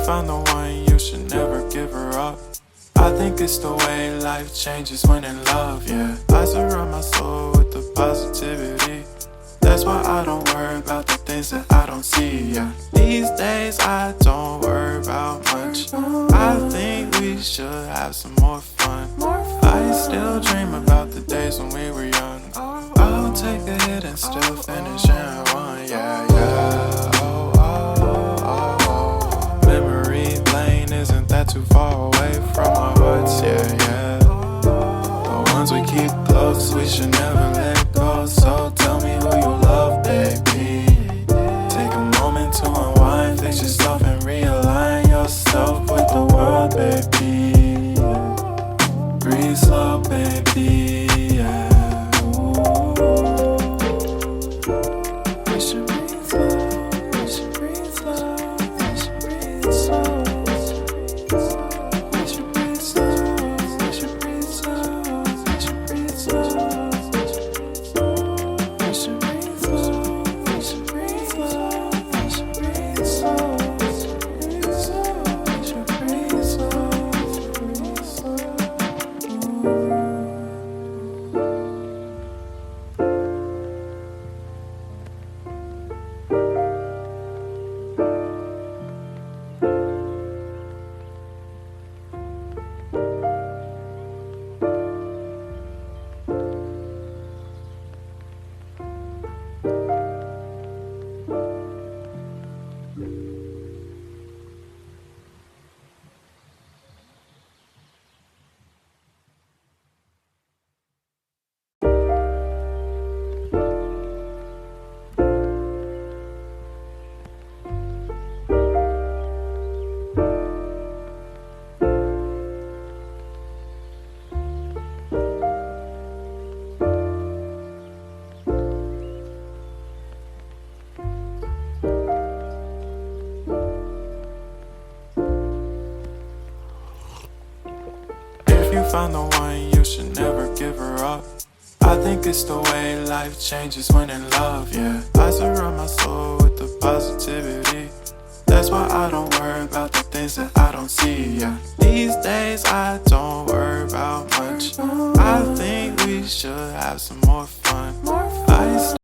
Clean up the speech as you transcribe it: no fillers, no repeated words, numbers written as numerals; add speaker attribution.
Speaker 1: found the one, you should never give her up. I think it's the way life changes when in love, yeah. I surround my soul with the positivity. That's why I don't worry about the things that I don't see, yeah. These days I don't worry about much. I think we should have some more fun. I still dream about the days when we were young. I'll take a hit and still finish in one, yeah, yeah. Oh, oh, oh, oh. Memory lane isn't that too far away from our hearts, yeah, yeah. The ones we keep close, we should never let go. So tell me who you love, baby. Take a moment to unwind, fix yourself and realign yourself with the world, baby. Breathe slow, baby, yeah. We should breathe slow, we should breathe slow, we should breathe slow. We should breathe slow, we should breathe slow, we should breathe slow. We should breathe slow, we should breathe slow, we should breathe slow. We should breathe slow, breathe slow. If you found the one, you should never give her up. I think it's the way life changes when in love, yeah. I surround my soul with the positivity. That's why I don't worry about the things that I don't see, yeah. These days I don't worry about much. I think we should have some more fun. I